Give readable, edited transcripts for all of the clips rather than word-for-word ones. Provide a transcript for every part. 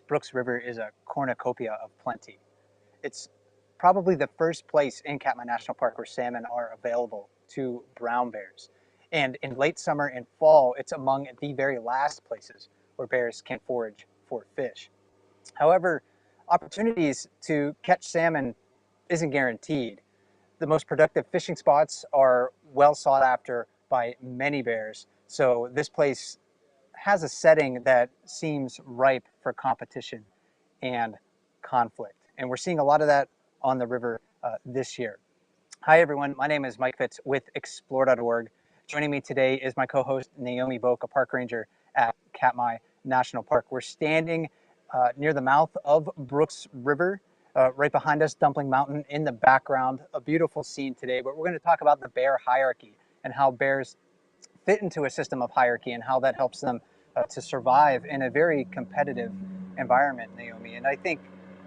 Brooks River is a cornucopia of plenty. It's probably the first place in Katmai National Park where salmon are available to brown bears. And in late summer and fall, it's among the very last places where bears can forage for fish. However, opportunities to catch salmon isn't guaranteed. The most productive fishing spots are well sought after by many bears. So this place has a setting that seems ripe for competition and conflict. And we're seeing a lot of that on the river this year. Hi, everyone. My name is Mike Fitz with Explore.org. Joining me today is my co-host, Naomi Boak, a park ranger at Katmai National Park. We're standing near the mouth of Brooks River. Right behind us, Dumpling Mountain in the background. A beautiful scene today, but we're going to talk about the bear hierarchy and how bears fit into a system of hierarchy and how that helps them to survive in a very competitive environment, Naomi. And I think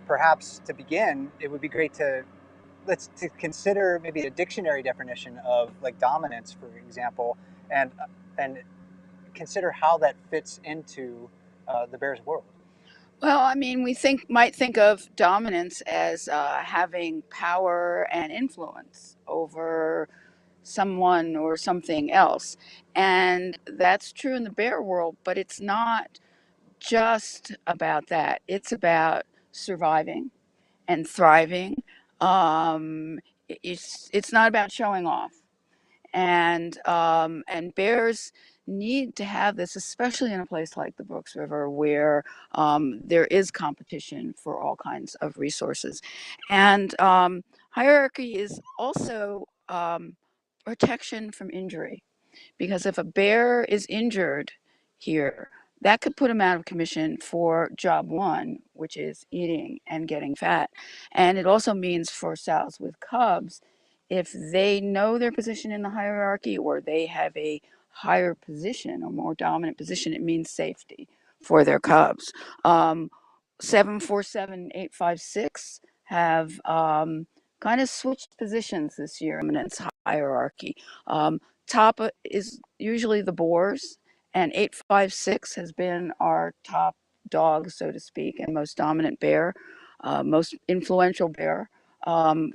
perhaps to begin, it would be great to consider maybe a dictionary definition of like dominance, for example, and consider how that fits into the bear's world. Well, I mean, might think of dominance as having power and influence over someone or something else. And that's true in the bear world, but it's not just about that. It's about surviving and thriving. It's not about showing off. And bears need to have this, especially in a place like the Brooks River, where there is competition for all kinds of resources. And hierarchy is also protection from injury, because if a bear is injured here, that could put him out of commission for job one, which is eating and getting fat. And it also means for sows with cubs, if they know their position in the hierarchy or they have a higher position, a more dominant position, it means safety for their cubs. 747, 856 have kind of switched positions this year in its hierarchy. Top is usually the boars, and 856 has been our top dog, so to speak, and most dominant bear, most influential bear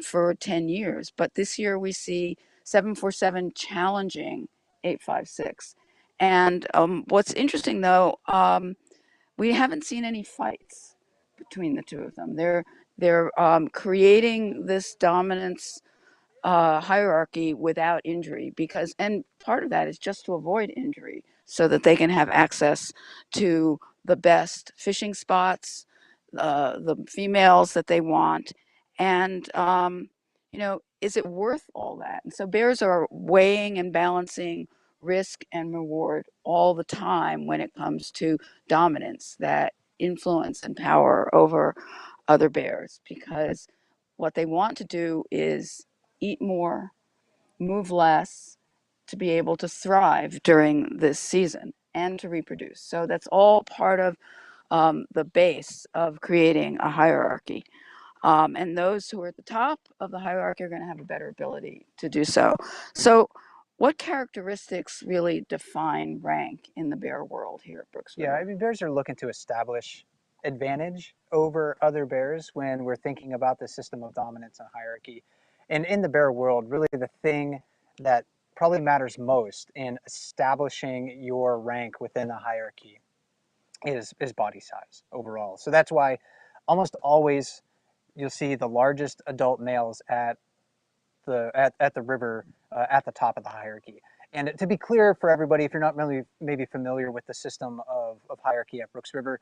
for 10 years. But this year we see 747 challenging 856. And what's interesting, though, we haven't seen any fights between the two of them. They're creating this dominance hierarchy without injury, and part of that is just to avoid injury so that they can have access to the best fishing spots, the females that they want. And is it worth all that? And so bears are weighing and balancing risk and reward all the time when it comes to dominance, that influence and power over other bears, because what they want to do is eat more, move less, to be able to thrive during this season and to reproduce. So that's all part of the base of creating a hierarchy. And those who are at the top of the hierarchy are going to have a better ability to do so. So what characteristics really define rank in the bear world here at Brooks River? Yeah, I mean, bears are looking to establish advantage over other bears when we're thinking about the system of dominance and hierarchy. And in the bear world, really the thing that probably matters most in establishing your rank within the hierarchy is body size overall. So that's why almost always you'll see the largest adult males at the river at the top of the hierarchy. And to be clear for everybody, if you're not really maybe familiar with the system of hierarchy at Brooks River,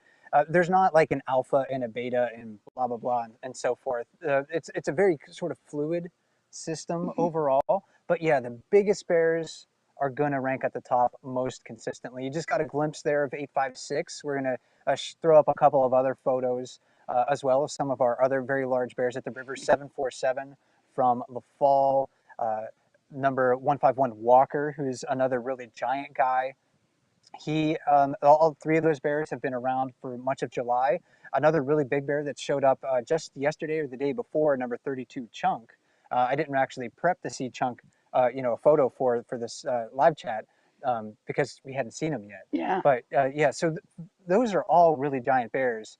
there's not like an alpha and a beta and blah, blah, blah, and so forth. It's a very sort of fluid system overall. But yeah, the biggest bears are going to rank at the top most consistently. You just got a glimpse there of 856. We're going to throw up a couple of other photos as well of some of our other very large bears at the river. 747 from the fall, number 151 Walker, who's another really giant guy. All three of those bears have been around for much of July. Another really big bear that showed up just yesterday or the day before, number 32 Chunk. I didn't actually prep to see Chunk, a photo for this live chat because we hadn't seen him yet. Yeah. But yeah, so those are all really giant bears.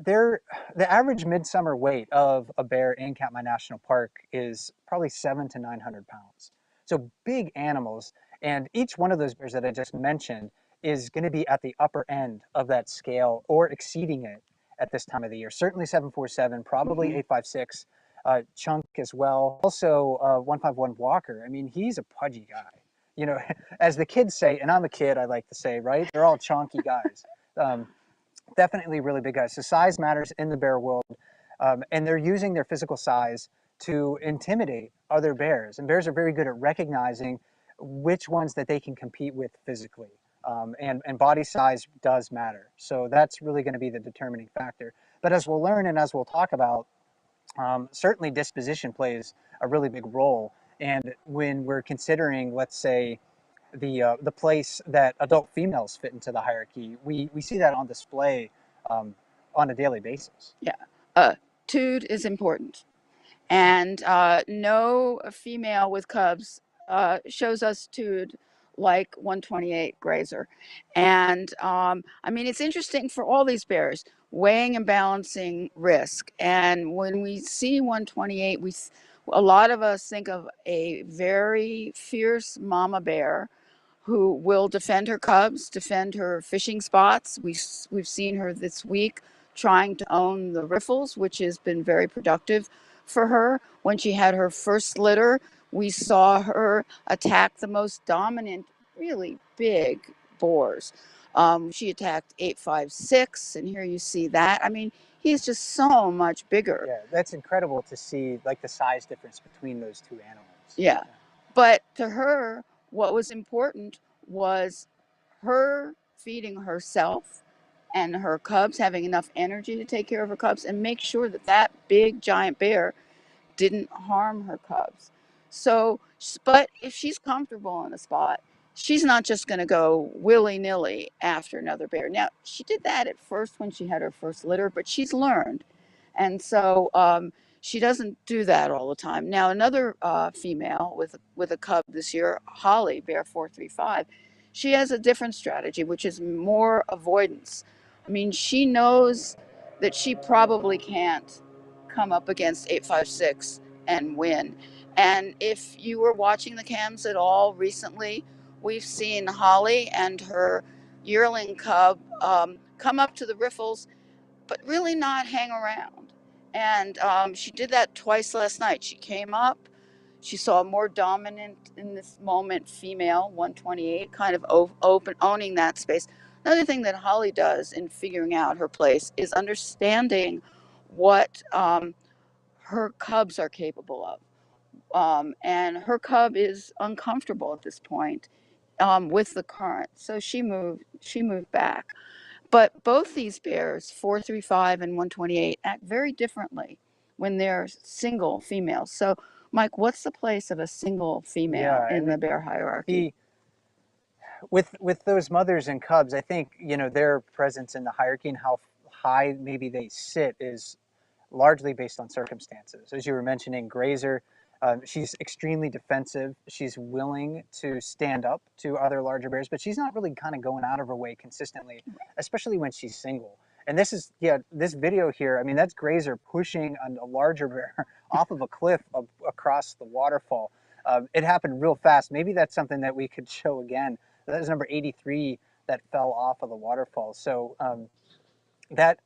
they're the average midsummer weight of a bear in Katmai National Park is probably 7 to 900 pounds. So big animals, and each one of those bears that I just mentioned is going to be at the upper end of that scale or exceeding it at this time of the year. Certainly 747, probably Mm-hmm. 856, Chunk as well. Also 151 Walker. I mean, he's a pudgy guy. You know, as the kids say, and I'm a kid, I like to say, right? They're all chonky guys. Um, Definitely really big guys. So size matters in the bear world, and they're using their physical size to intimidate other bears. And bears are very good at recognizing which ones that they can compete with physically. And body size does matter. So that's really going to be the determining factor. But as we'll learn and as we'll talk about, certainly disposition plays a really big role. And when we're considering, let's say, the place that adult females fit into the hierarchy. We see that on display um, on a daily basis. Yeah. Tude is important. And no female with cubs shows us tude like 128 grazer. And I mean, it's interesting for all these bears, weighing and balancing risk. And when we see 128, a lot of us think of a very fierce mama bear who will defend her cubs, defend her fishing spots. We've seen her this week trying to own the riffles, which has been very productive for her. When she had her first litter, we saw her attack the most dominant, really big boars. She attacked 856, and here you see that. I mean, he's just so much bigger. Yeah, that's incredible to see, like the size difference between those two animals. Yeah. But to her, what was important was her feeding herself and her cubs, having enough energy to take care of her cubs and make sure that that big giant bear didn't harm her cubs. So, but if she's comfortable in a spot, she's not just going to go willy nilly after another bear. Now, she did that at first when she had her first litter, but she's learned. And so she doesn't do that all the time. Now, another female with a cub this year, Holly, Bear 435, she has a different strategy, which is more avoidance. I mean, she knows that she probably can't come up against 856 and win. And if you were watching the cams at all recently, we've seen Holly and her yearling cub come up to the riffles, but really not hang around. And she did that twice last night. She came up, she saw a more dominant in this moment female, 128, kind of open, owning that space. Another thing that Holly does in figuring out her place is understanding what her cubs are capable of. And her cub is uncomfortable at this point with the current, so she moved back. But both these bears, 435 and 128, act very differently when they're single females. So, Mike, what's the place of a single female Yeah, in and the bear hierarchy? the with those mothers and cubs, I think their presence in the hierarchy and how high maybe they sit is largely based on circumstances. As you were mentioning, Grazer, she's extremely defensive. She's willing to stand up to other larger bears, but she's not really kind of going out of her way consistently, especially when she's single. And this is, yeah, this video here, I mean, that's Grazer pushing a larger bear off of a cliff across the waterfall. It happened real fast. Maybe that's something that we could show again. That was number 83 that fell off of the waterfall. So that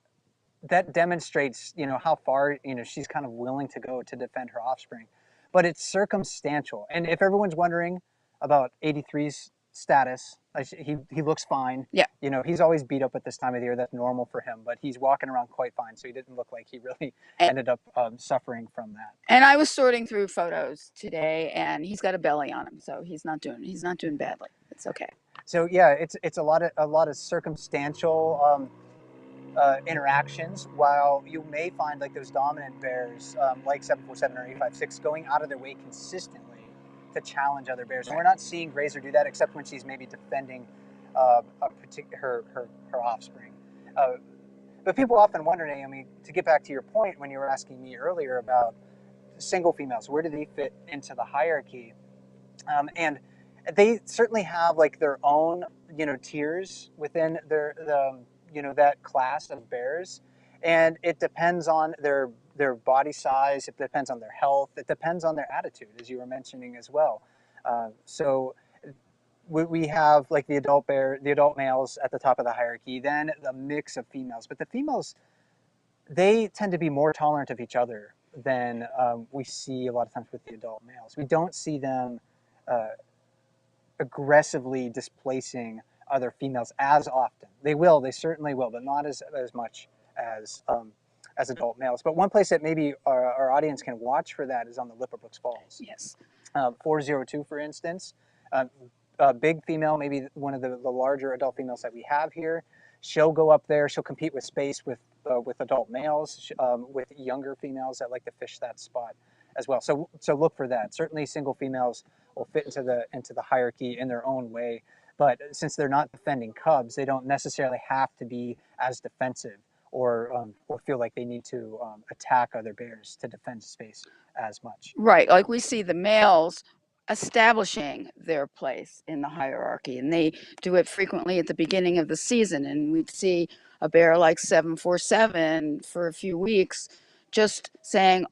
that demonstrates, how far, she's kind of willing to go to defend her offspring. But it's circumstantial. And if everyone's wondering about 83's status, he looks fine. Yeah. He's always beat up at this time of the year. That's normal for him, but he's walking around quite fine. So he didn't look like he really And, ended up suffering from that. and I was sorting through photos today, and he's got a belly on him, so he's not doing badly. It's okay. So yeah, it's a lot of circumstantial interactions, while you may find like those dominant bears, like 747 or 856, going out of their way consistently to challenge other bears. And we're not seeing Grazer do that except when she's maybe defending her offspring. But people often wonder, Naomi, to get back to your point when you were asking me earlier about single females, where do they fit into the hierarchy? And they certainly have like their own, tiers within that class of bears. And it depends on their body size, it depends on their health, it depends on their attitude, as you were mentioning as well. So we have like the adult males at the top of the hierarchy, then the mix of females. But the females, they tend to be more tolerant of each other than we see a lot of times with the adult males. We don't see them uh, aggressively displacing other females as often. They certainly will, but not as much as adult males. But one place that maybe our audience can watch for that is on the Lipperbrooks Falls. Yes. 402, for instance, a big female, maybe one of the larger adult females that we have here. She'll go up there. She'll compete with space with adult males, with younger females that like to fish that spot as well. So look for that. Certainly, single females will fit into the hierarchy in their own way. But since they're not defending cubs, they don't necessarily have to be as defensive or feel like they need to attack other bears to defend space as much. Right, like we see the males establishing their place in the hierarchy, and they do it frequently at the beginning of the season. And we'd see a bear like 747 for a few weeks just saying,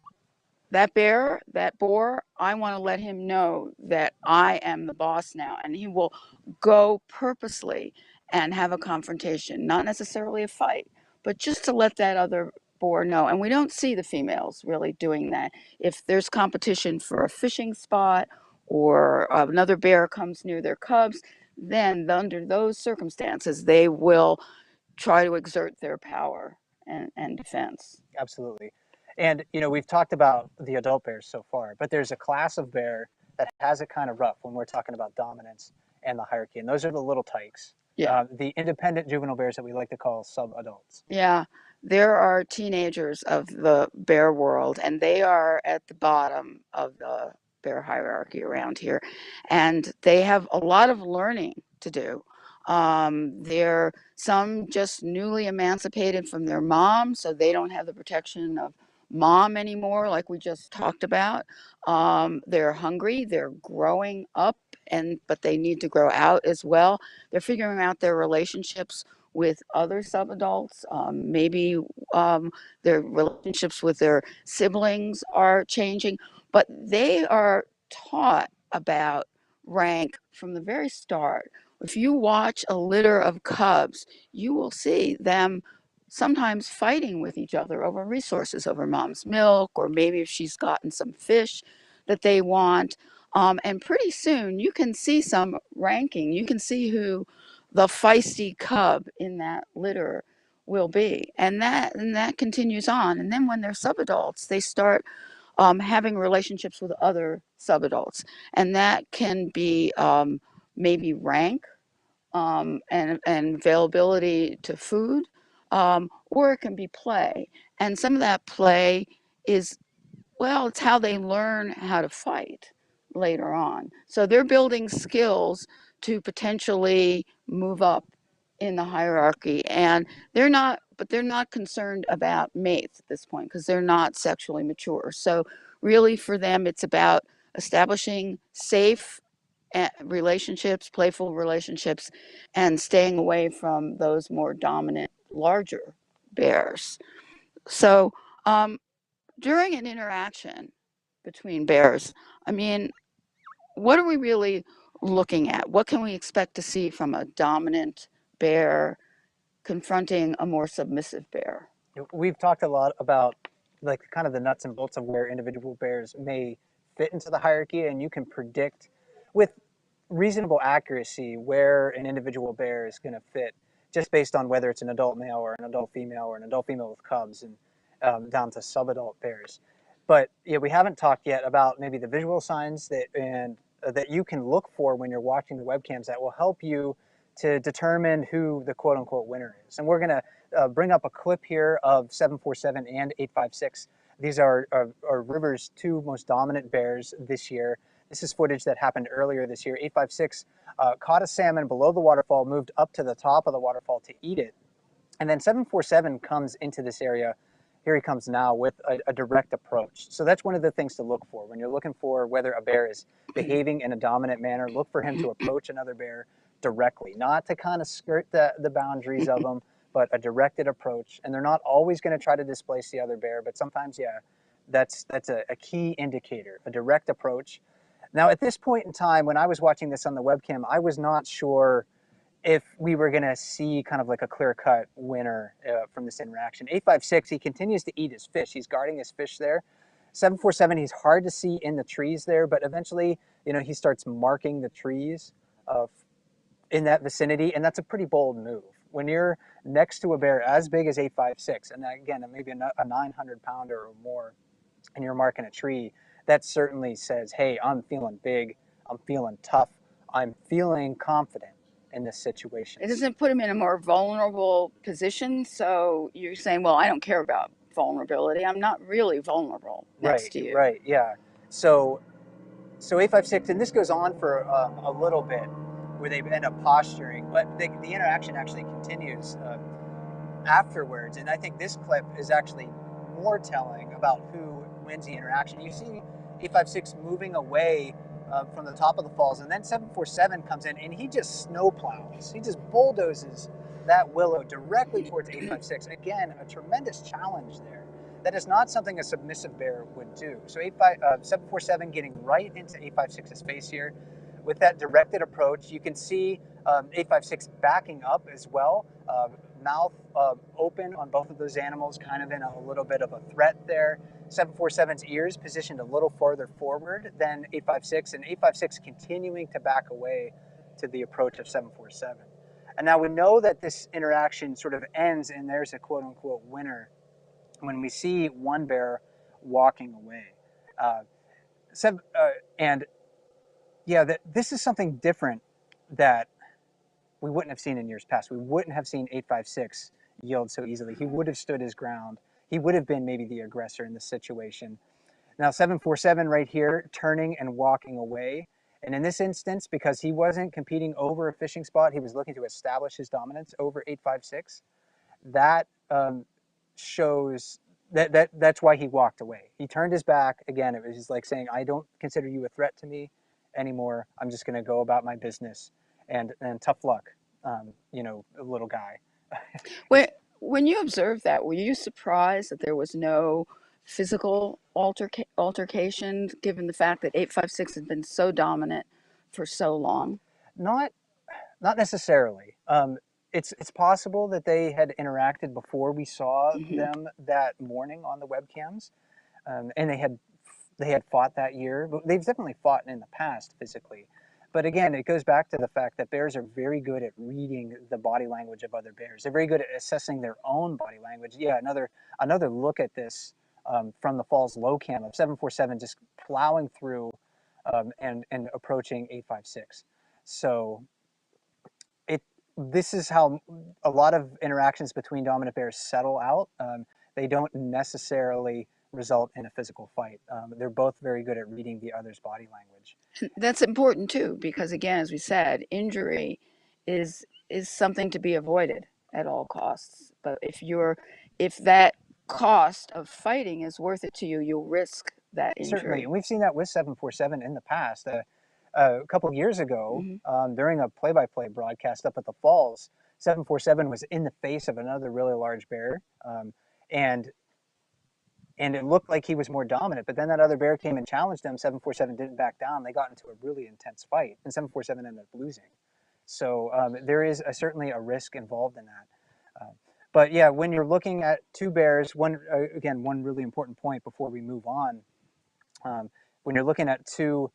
that bear, that boar, I want to let him know that I am the boss now. And he will go purposely and have a confrontation, not necessarily a fight, but just to let that other boar know. And we don't see the females really doing that. If there's competition for a fishing spot or another bear comes near their cubs, then under those circumstances, they will try to exert their power and defense. Absolutely. And we've talked about the adult bears so far, but there's a class of bear that has it kind of rough when we're talking about dominance and the hierarchy, and those are the little tykes, Yeah. the independent juvenile bears that we like to call sub-adults. Yeah, there are teenagers of the bear world, and they are at the bottom of the bear hierarchy around here, and they have a lot of learning to do. They're some just newly emancipated from their mom, so they don't have the protection of mom anymore, like we just talked about. They're hungry, they're growing up, but they need to grow out as well. They're figuring out their relationships with other subadults. Maybe their relationships with their siblings are changing, but they are taught about rank from the very start. If you watch a litter of cubs, you will see them sometimes fighting with each other over resources, over mom's milk, or maybe if she's gotten some fish that they want. And pretty soon you can see some ranking. You can see who the feisty cub in that litter will be. And that continues on. And then when they're subadults, they start having relationships with other subadults. And that can be maybe rank and availability to food, or it can be play. And some of that play is, well, it's how they learn how to fight later on. So they're building skills to potentially move up in the hierarchy. And they're not concerned about mates at this point because they're not sexually mature. So really for them, it's about establishing safe relationships, playful relationships, and staying away from those more dominant, larger bears. So during an interaction between bears, I mean, what are we really looking at? What can we expect to see from a dominant bear confronting a more submissive bear? We've talked a lot about like kind of the nuts and bolts of where individual bears may fit into the hierarchy, and you can predict with reasonable accuracy where an individual bear is going to fit just based on whether it's an adult male or an adult female or an adult female with cubs, and down to subadult bears. But yeah, we haven't talked yet about maybe the visual signs that you can look for when you're watching the webcams that will help you to determine who the quote unquote winner is. And we're going to bring up a clip here of 747 and 856. These are River's two most dominant bears this year. This is footage that happened earlier this year. 856 caught a salmon below the waterfall, moved up to the top of the waterfall to eat it. And then 747 comes into this area. Here he comes now with a direct approach. So that's one of the things to look for. When you're looking for whether a bear is behaving in a dominant manner, look for him to approach another bear directly, not to kind of skirt the boundaries of them, but a directed approach. And they're not always going to try to displace the other bear, but sometimes, yeah, that's a key indicator, a direct approach. Now, at this point in time, when I was watching this on the webcam, I was not sure if we were going to see kind of like a clear-cut winner from this interaction. 856, he continues to eat his fish. He's guarding his fish there. 747, he's hard to see in the trees there, but eventually, he starts marking the trees in that vicinity, and that's a pretty bold move. When you're next to a bear as big as 856, and again, maybe a 900-pounder or more, and you're marking a tree, that certainly says, hey, I'm feeling big, I'm feeling tough, I'm feeling confident in this situation. It doesn't put him in a more vulnerable position. So you're saying, well, I don't care about vulnerability. I'm not really vulnerable next Right, to you. right, yeah. So 856, and this goes on for a little bit, where they end up posturing, but the interaction actually continues afterwards. And I think this clip is actually more telling about who wins the interaction. You see 856 moving away from the top of the falls, and then 747 comes in and he just snow plows. He just bulldozes that willow directly towards 856. Again, a tremendous challenge there. That is not something a submissive bear would do. So 747 getting right into 856's face here with that directed approach. You can see 856 backing up as well, mouth open on both of those animals, kind of in a little bit of a threat there. 747's ears positioned a little farther forward than 856, and 856 continuing to back away to the approach of 747. And now we know that this interaction sort of ends and there's a quote unquote winner when we see one bear walking away. Uh, and yeah, this is something different that we wouldn't have seen in years past. We wouldn't have seen 856 yield so easily. He would have stood his ground. He would have been maybe the aggressor in this situation. Now 747 right here, turning and walking away. And in this instance, because he wasn't competing over a fishing spot, he was looking to establish his dominance over 856. That shows that's why he walked away. He turned his back. Again, it was just like saying, I don't consider you a threat to me anymore. I'm just going to go about my business, and tough luck, little guy. When you observed that, were you surprised that there was no physical altercation, given the fact that 856 has been so dominant for so long? Not not necessarily. It's possible that they had interacted before we saw Hmm. them that morning on the webcams, and they had fought that year. But they've definitely fought in the past physically. But again, it goes back to the fact that bears are very good at reading the body language of other bears. They're very good at assessing their own body language. Yeah, another look at this from the Falls low cam of 747 just plowing through and approaching 856. So it this is how a lot of interactions between dominant bears settle out. They don't necessarily result in a physical fight. They're both very good at reading the other's body language. That's important too, because again, as we said, injury is something to be avoided at all costs. But if that cost of fighting is worth it to you, you'll risk that Certainly, injury. and we've seen that with 747 in the past. A couple of years ago, Hmm. during a play-by-play broadcast up at the Falls, 747 was in the face of another really large bear, and it looked like he was more dominant. But then that other bear came and challenged him. 747 didn't back down. They got into a really intense fight, and 747 ended up losing. So there is certainly a risk involved in that. But yeah, when you're looking at two bears, one really important point before we move on, when you're looking at two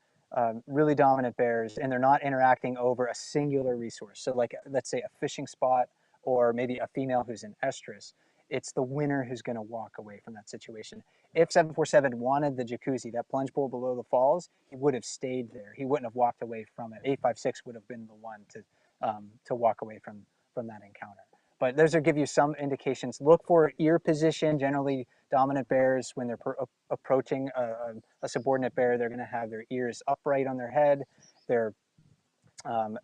really dominant bears and they're not interacting over a singular resource, so like let's say a fishing spot or maybe a female who's in estrus, it's the winner who's going to walk away from that situation. If 747 wanted the jacuzzi, that plunge pool below the falls, he would have stayed there. He wouldn't have walked away from it. 856 would have been the one to walk away from that encounter. But those will give you some indications. Look for ear position. Generally, dominant bears, when they're approaching a subordinate bear, they're going to have their ears upright on their head. They're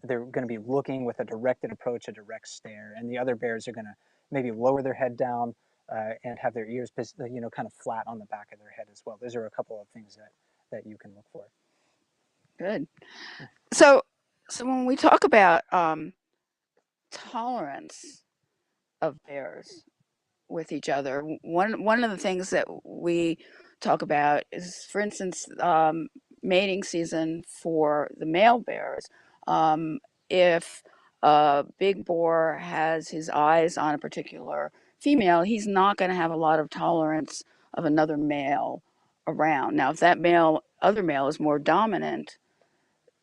they're going to be looking with a directed approach, a direct stare, and the other bears are going to maybe lower their head down and have their ears, kind of flat on the back of their head as well. Those are a couple of things that you can look for. Good. So, so when we talk about tolerance, of bears with each other. One of the things that we talk about is, for instance, mating season for the male bears. Um, if a big boar has his eyes on a particular female, he's not going to have a lot of tolerance of another male around. Now, if that other male is more dominant,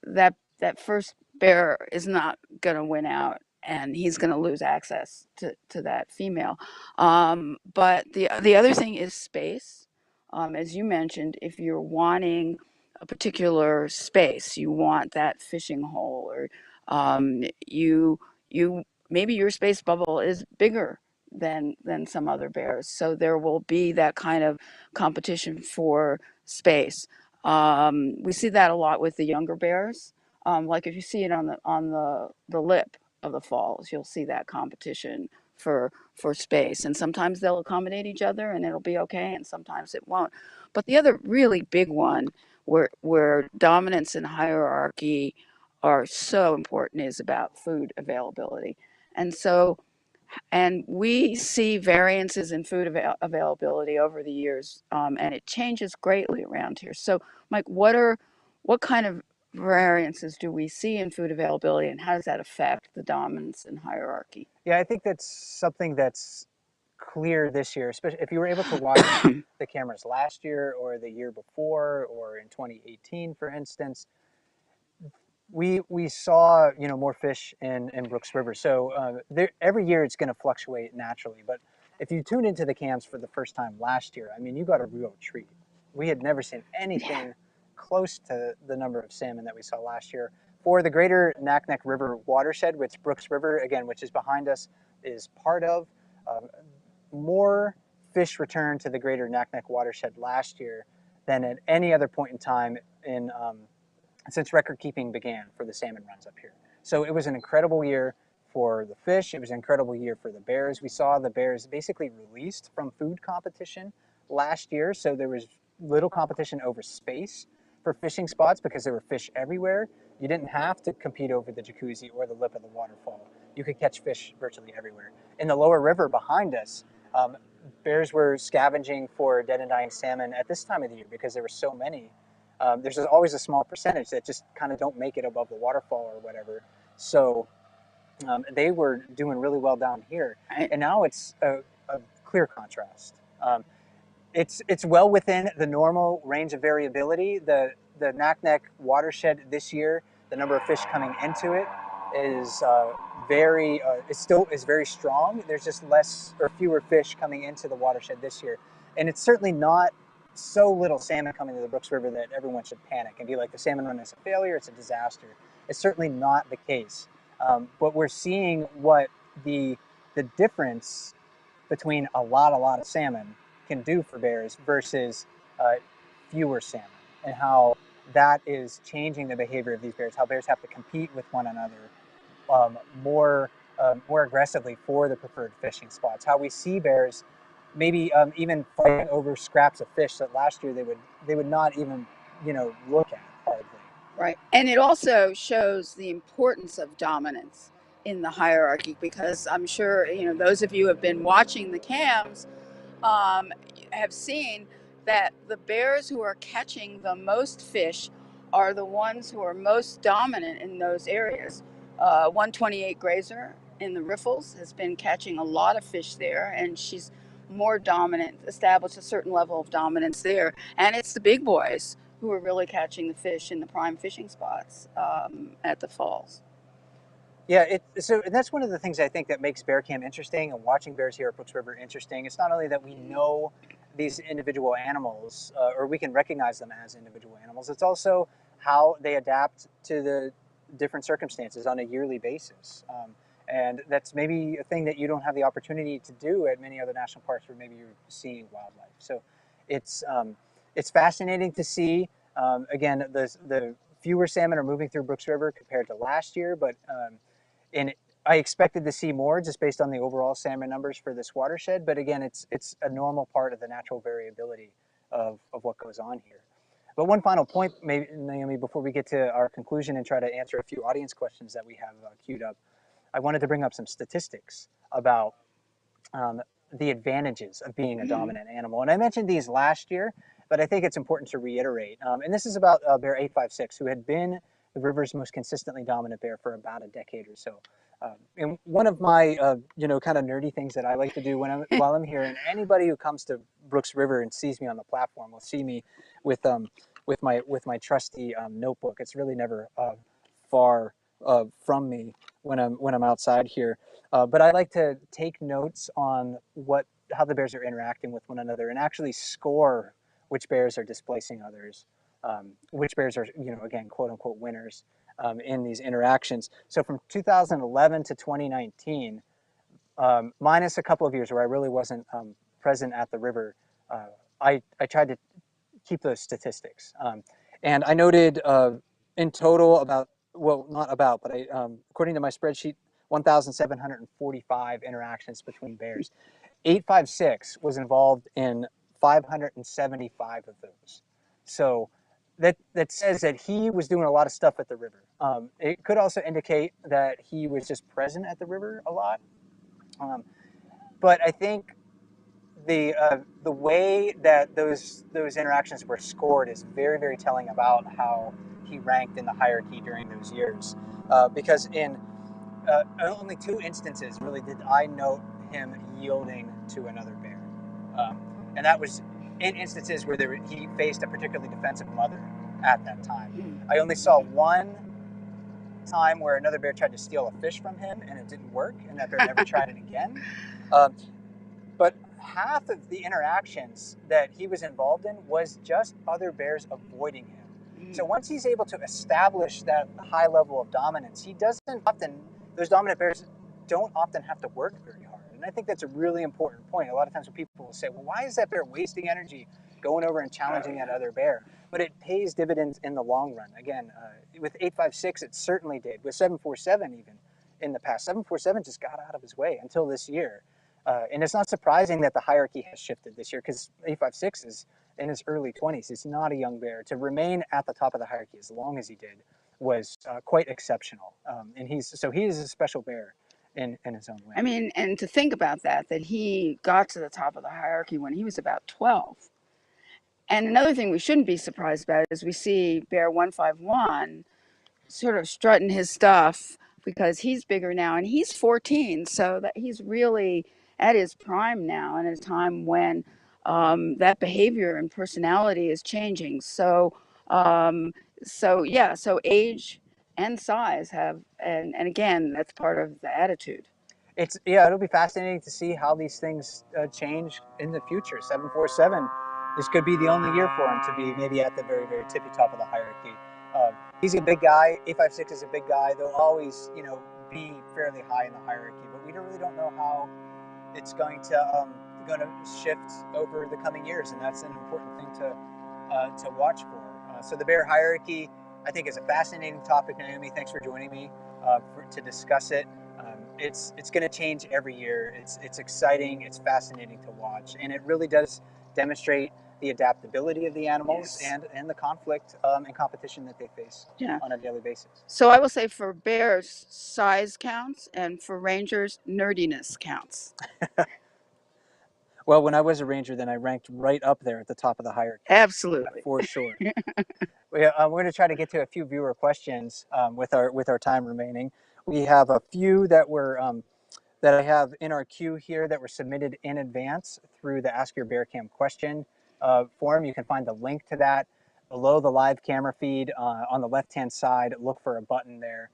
that first bear is not going to win out, and he's going to lose access to that female. But the other thing is space. As you mentioned, if you're wanting a particular space, you want that fishing hole, or you maybe your space bubble is bigger than some other bears, so there will be that kind of competition for space. We see that a lot with the younger bears. Like if you see it on the lip of the falls, you'll see that competition for space. And sometimes they'll accommodate each other and it'll be okay, and sometimes it won't. But the other really big one where dominance and hierarchy are so important is about food availability. And so and we see variances in food availability over the years, and it changes greatly around here. So, Mike, what kind of variances do we see in food availability, and how does that affect the dominance and hierarchy? Yeah, I think that's something that's clear this year, especially if you were able to watch the cameras last year or the year before or in 2018, for instance. We saw more fish in Brooks River. So every year it's going to fluctuate naturally. But if you tuned into the cams for the first time last year, I mean, you got a real treat. We had never seen Yeah, anything close to the number of salmon that we saw last year. For the greater Naknek River watershed, which Brooks River, again, which is behind us, is part of, um, more fish returned to the greater Naknek watershed last year than at any other point in time in since record keeping began for the salmon runs up here. So it was an incredible year for the fish. It was an incredible year for the bears. We saw the bears basically released from food competition last year. So there was little competition over space for fishing spots because there were fish everywhere. You didn't have to compete over the jacuzzi or the lip of the waterfall. You could catch fish virtually everywhere. In the lower river behind us, bears were scavenging for dead and dying salmon at this time of the year because there were so many. There's always a small percentage that just kind of don't make it above the waterfall or whatever. So they were doing really well down here, I, and now it's a clear contrast. It's well within the normal range of variability. The Naknek watershed this year, the number of fish coming into it is it still is very strong. There's just less or fewer fish coming into the watershed this year, and it's certainly not so little salmon coming to the Brooks River that everyone should panic and be like the salmon run is a failure, it's a disaster. It's certainly not the case. But we're seeing what the difference between a lot of salmon can do for bears versus uh, fewer salmon, and how that is changing the behavior of these bears. How bears have to compete with one another um, more more aggressively for the preferred fishing spots. How we see bears maybe even fighting over scraps of fish that last year they would not even look at hardly. right. And it also shows the importance of dominance in the hierarchy, because I'm sure, those of you who have been watching the cams um, have seen that the bears who are catching the most fish are the ones who are most dominant in those areas. 128 Grazer in the riffles has been catching a lot of fish there, and she's more dominant, established a certain level of dominance there. And it's the big boys who are really catching the fish in the prime fishing spots at the falls. Yeah, so and that's one of the things I think that makes bear cam interesting and watching bears here at Brooks River interesting. It's not only that we know these individual animals or we can recognize them as individual animals, it's also how they adapt to the different circumstances on a yearly basis. And that's maybe a thing that you don't have the opportunity to do at many other national parks where maybe you're seeing wildlife. So it's fascinating to see. Again, the fewer salmon are moving through Brooks River compared to last year, but and I expected to see more just based on the overall salmon numbers for this watershed. But again, it's a normal part of the natural variability of what goes on here. But one final point, maybe, Naomi, before we get to our conclusion and try to answer a few audience questions that we have queued up, I wanted to bring up some statistics about um, the advantages of being a dominant animal. And I mentioned these last year, but I think it's important to reiterate. And this is about bear 856, who had been the river's most consistently dominant bear for about a decade or so. And one of my, kind of nerdy things that I like to do while I'm here, and anybody who comes to Brooks River and sees me on the platform will see me with my trusty notebook. It's really never far from me when I'm outside here. But I like to take notes on how the bears are interacting with one another and actually score which bears are displacing others, which bears are, again, quote unquote winners in these interactions. So from 2011 to 2019, minus a couple of years where I really wasn't present at the river, I tried to keep those statistics. And I noted in total not about, but according to my spreadsheet, 1,745 interactions between bears. 856 was involved in 575 of those. So that says that he was doing a lot of stuff at the river. It could also indicate that he was just present at the river a lot. But I think the way that those interactions were scored is very, very telling about how he ranked in the hierarchy during those years. Because in only 2 instances really did I note him yielding to another bear, and that was in instances where he faced a particularly defensive mother at that time. I only saw one time where another bear tried to steal a fish from him and it didn't work, and that bear never tried it again. But half of the interactions that he was involved in was just other bears avoiding him. So once he's able to establish that high level of dominance, those dominant bears don't often have to work very hard. And I think that's a really important point. A lot of times when people will say, well, why is that bear wasting energy going over and challenging that other bear? But it pays dividends in the long run. Again, with 856, it certainly did. With 747 even in the past. 747 just got out of his way until this year. And it's not surprising that the hierarchy has shifted this year because 856 is in his early 20s. He's not a young bear. To remain at the top of the hierarchy as long as he did was quite exceptional. And he is a special bear in his own way. I mean, and to think about that he got to the top of the hierarchy when he was about 12. And another thing we shouldn't be surprised about is we see bear 151 sort of strutting his stuff because he's bigger now and he's 14, so that he's really at his prime now, in a time when that behavior and personality is changing. So age and size have, and again, that's part of the attitude. It'll be fascinating to see how these things change in the future. 747, this could be the only year for him to be maybe at the very, very tippy top of the hierarchy. He's a big guy. 856 is a big guy. They'll always, be fairly high in the hierarchy, but we really don't know how it's going to shift over the coming years, and that's an important thing to watch for. So the bear hierarchy, I think, is a fascinating topic. Naomi, thanks for joining me to discuss it. It's going to change every year. It's exciting. It's fascinating to watch, and it really does demonstrate the adaptability of the animals. Yes. and the conflict and competition that they face on a daily basis. So I will say for bears, size counts, and for rangers, nerdiness counts. Well, when I was a ranger, then I ranked right up there at the top of the hierarchy. Absolutely. For sure. We're going to try to get to a few viewer questions with our time remaining. We have a few that I have in our queue here that were submitted in advance through the Ask Your Bear Cam question form. You can find the link to that below the live camera feed on the left-hand side. Look for a button there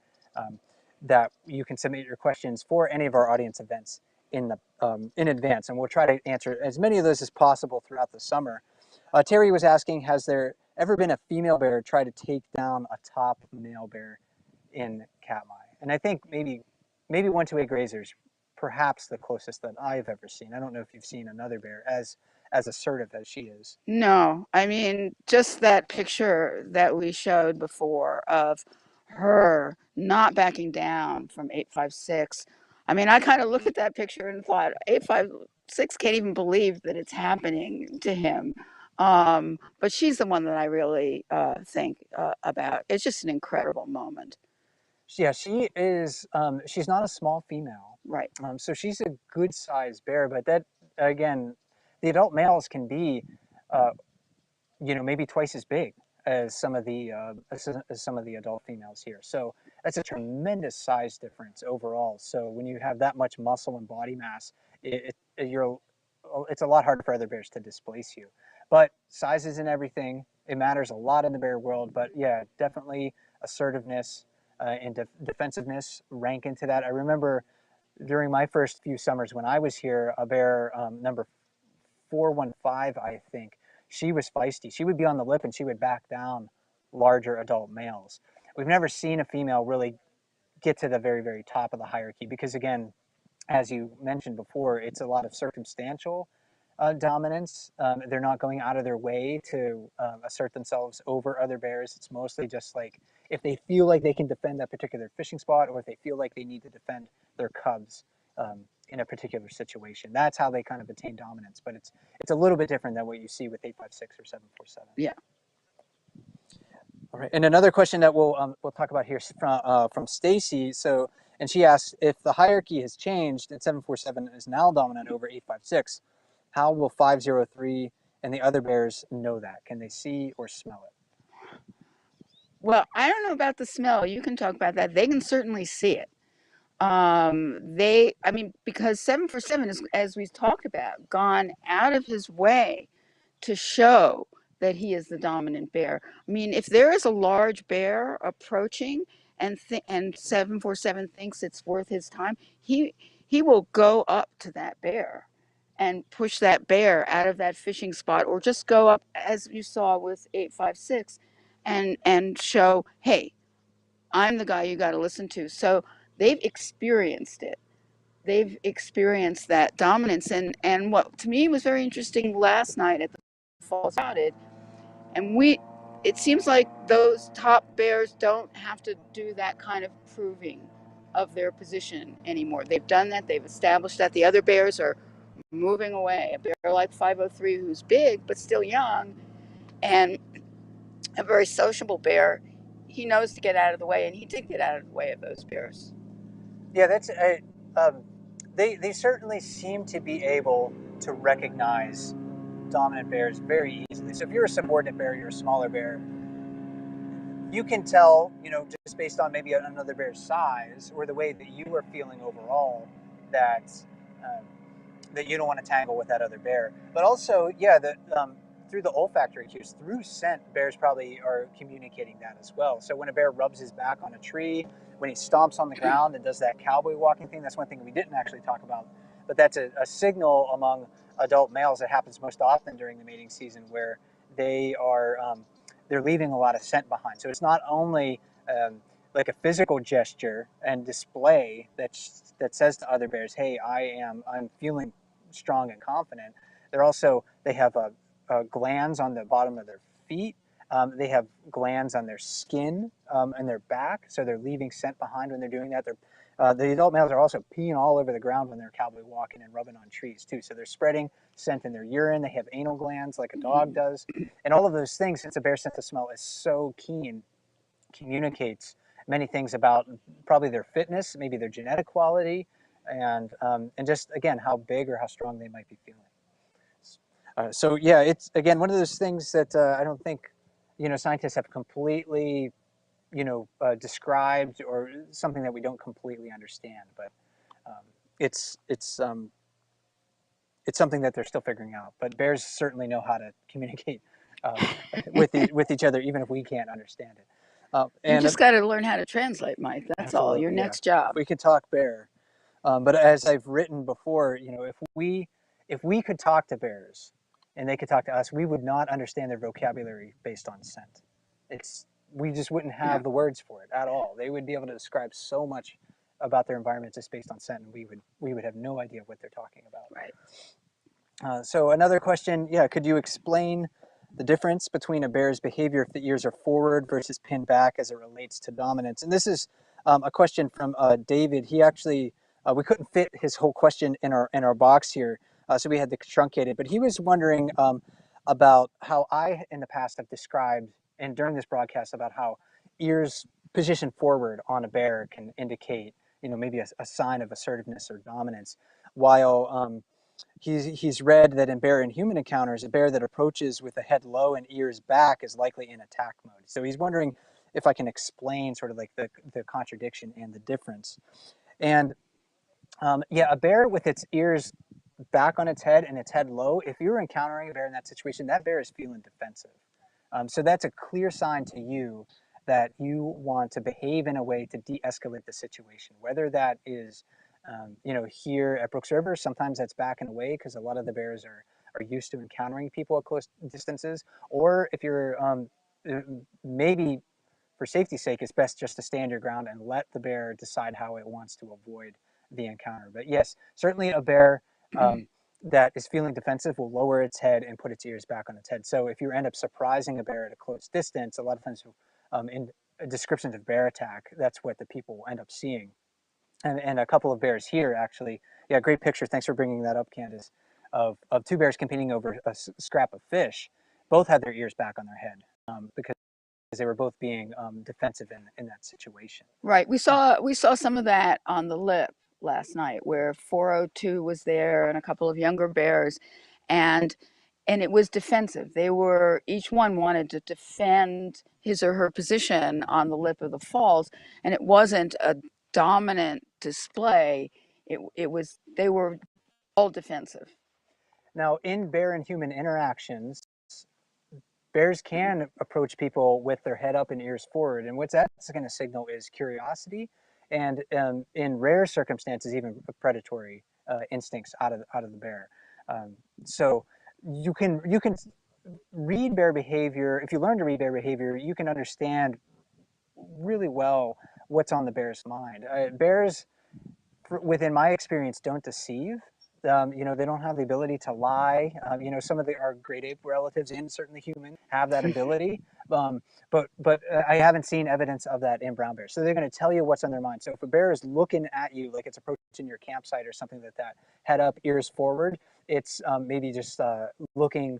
that you can submit your questions for any of our audience events in advance, and we'll try to answer as many of those as possible throughout the summer. Terry was asking, has there ever been a female bear try to take down a top male bear in Katmai? And I think maybe 128 grazers, perhaps the closest that I've ever seen. I don't know if you've seen another bear as assertive as she is. No, I mean, just that picture that we showed before of her not backing down from 856. I mean, I kind of looked at that picture and thought 856 can't even believe that it's happening to him. But she's the one that I really think about. It's just an incredible moment. Yeah, she is. She's not a small female. Right. So she's a good sized bear, but that, again, the adult males can be, uh, maybe twice as big as as some of the adult females here. So that's a tremendous size difference overall. So when you have that much muscle and body mass, it's a lot harder for other bears to displace you. But size isn't everything. It matters a lot in the bear world. But yeah, definitely assertiveness and defensiveness rank into that. I remember during my first few summers when I was here, a bear number 415, I think, she was feisty. She would be on the lip and she would back down larger adult males. We've never seen a female really get to the very, very top of the hierarchy because, again, as you mentioned before, it's a lot of circumstantial dominance. They're not going out of their way to assert themselves over other bears. It's mostly just like if they feel like they can defend that particular fishing spot, or if they feel like they need to defend their cubs in a particular situation. That's how they kind of attain dominance. But it's a little bit different than what you see with 856 or 747. Yeah. All right. And another question that we'll talk about here is from Stacy. So, and she asks, if the hierarchy has changed and 747 is now dominant over 856, how will 503 and the other bears know that? Can they see or smell it? Well, I don't know about the smell. You can talk about that. They can certainly see it. I mean, because 747 is, as we've talked about, gone out of his way to show that he is the dominant bear. I mean, if there is a large bear approaching and 747 thinks it's worth his time, he will go up to that bear and push that bear out of that fishing spot, or just go up as you saw with 856 and show, hey, I'm the guy you got to listen to. So they've experienced it. They've experienced that dominance. And what to me was very interesting last night at the Fall Spotted, and it seems like those top bears don't have to do that kind of proving of their position anymore. They've done that. They've established that. The other bears are moving away. A bear like 503, who's big but still young, and a very sociable bear, he knows to get out of the way, and he did get out of the way of those bears. Yeah, um, they certainly seem to be able to recognize dominant bears very easily. So if you're a subordinate bear, you're a smaller bear, you can tell, just based on maybe another bear's size or the way that you are feeling overall, that um, that you don't want to tangle with that other bear. But also, yeah, through the olfactory cues, through scent, bears probably are communicating that as well. So when a bear rubs his back on a tree, when he stomps on the ground and does that cowboy walking thing, that's one thing we didn't actually talk about. But that's a signal among adult males that happens most often during the mating season, where they are they're leaving a lot of scent behind. So it's not only like a physical gesture and display that says to other bears, "Hey, I'm feeling strong and confident." They have glands on the bottom of their feet. They have glands on their skin and their back, so they're leaving scent behind when they're doing that. The adult males are also peeing all over the ground when they're cowboy walking and rubbing on trees too. So they're spreading scent in their urine. They have anal glands like a dog does, and all of those things. Since a bear's sense of smell is so keen, communicates many things about probably their fitness, maybe their genetic quality, and just again how big or how strong they might be feeling. So yeah, it's again one of those things that I don't think scientists have completely described, or something that we don't completely understand. But um, it's it's um, it's something that they're still figuring out. But bears certainly know how to communicate um, with each other, even if we can't understand it. You And just got to learn how to translate, Mike. That's all. Your Absolutely, yeah. next If job. we could talk bear, but as I've written before, if we could talk to bears and they could talk to us, we would not understand their vocabulary based on scent. It's We just wouldn't Yeah. have the words for it at all. They would be able to describe so much about their environment just based on scent, and we would have no idea what they're talking about. Right. So another question, yeah, could you explain the difference between a bear's behavior if the ears are forward versus pinned back as it relates to dominance? And this is a question from David. He actually, we couldn't fit his whole question in our box here, so we had to truncate it. But he was wondering about how I in the past have described, and during this broadcast, about how ears positioned forward on a bear can indicate maybe a sign of assertiveness or dominance. While he's read that in bear and human encounters, a bear that approaches with the head low and ears back is likely in attack mode. So he's wondering if I can explain sort of like the contradiction and the difference. And yeah, a bear with its ears back on its head and its head low, if you're encountering a bear in that situation, that bear is feeling defensive. So that's a clear sign to you that you want to behave in a way to de-escalate the situation. Whether that is, here at Brooks River, sometimes that's backing away because a lot of the bears are used to encountering people at close distances. Or if you're maybe for safety's sake, it's best just to stand your ground and let the bear decide how it wants to avoid the encounter. But yes, certainly a bear that is feeling defensive will lower its head and put its ears back on its head. So if you end up surprising a bear at a close distance, a lot of times in descriptions of bear attack, that's what the people will end up seeing. And a couple of bears here, actually. Yeah, great picture. Thanks for bringing that up, Candace, of two bears competing over a scrap of fish. Both had their ears back on their head because they were both being defensive in that situation. Right. We saw some of that on the lip last night where 402 was there and a couple of younger bears, and it was defensive. They were, each one wanted to defend his or her position on the lip of the falls, and it wasn't a dominant display. It was, they were all defensive. Now, in bear and human interactions, bears can approach people with their head up and ears forward. And what that's going to signal is curiosity and, in rare circumstances, even predatory instincts out of the bear. So you can read bear behavior. If you learn to read bear behavior, you can understand really well what's on the bear's mind. Bears, within my experience, don't deceive. They don't have the ability to lie. Some of our great ape relatives and certainly human have that ability. But I haven't seen evidence of that in brown bears. So they're going to tell you what's on their mind. So if a bear is looking at you like it's approaching your campsite or something like that, head up, ears forward, it's maybe just looking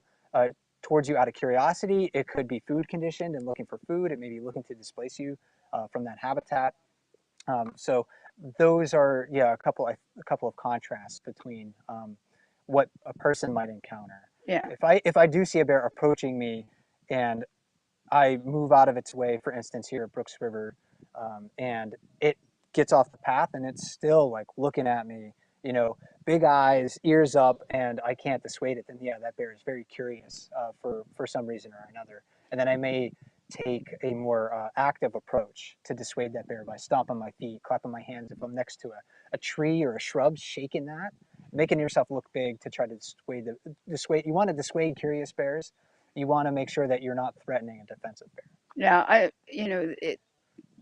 towards you out of curiosity. It could be food conditioned and looking for food. It may be looking to displace you from that habitat. So those are, yeah, a couple of contrasts between what a person might encounter. Yeah. If I do see a bear approaching me and I move out of its way, for instance, here at Brooks River, and it gets off the path and it's still like looking at me, big eyes, ears up, and I can't dissuade it, then yeah, that bear is very curious for some reason or another. And then I may take a more active approach to dissuade that bear by stomping my feet, clapping my hands if I'm next to a tree or a shrub, shaking that, making yourself look big to try to dissuade. You want to dissuade curious bears. You want to make sure that you're not threatening a defensive bear. Yeah,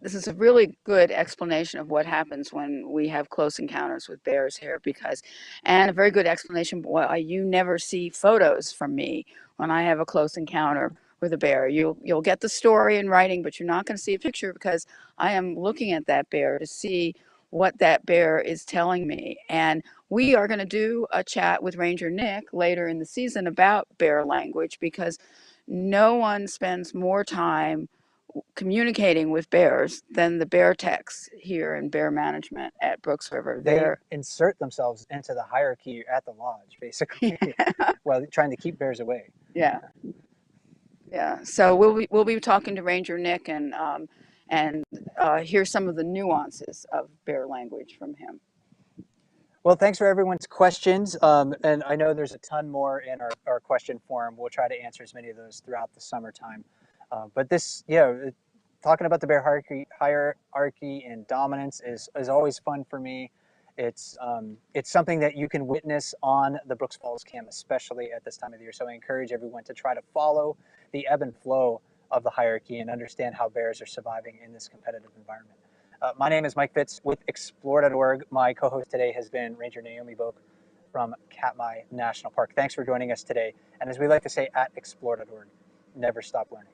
this is a really good explanation of what happens when we have close encounters with bears here, because, and a very good explanation why you never see photos from me when I have a close encounter with a bear. You'll get the story in writing, but you're not going to see a picture because I am looking at that bear to see what that bear is telling me. And we are going to do a chat with Ranger Nick later in the season about bear language, because no one spends more time communicating with bears than the bear techs here in bear management at Brooks River. They insert themselves into the hierarchy at the lodge, basically, while trying to keep bears away. Yeah, yeah. So we'll be talking to Ranger Nick and hear some of the nuances of bear language from him. Well, thanks for everyone's questions. And I know there's a ton more in our question form. We'll try to answer as many of those throughout the summertime. But this, talking about the bear hierarchy and dominance is always fun for me. It's something that you can witness on the Brooks Falls Cam, especially at this time of the year. So I encourage everyone to try to follow the ebb and flow of the hierarchy and understand how bears are surviving in this competitive environment. My name is Mike Fitz with Explore.org. My co-host today has been Ranger Naomi Boak from Katmai National Park. Thanks for joining us today. And as we like to say at Explore.org, never stop learning.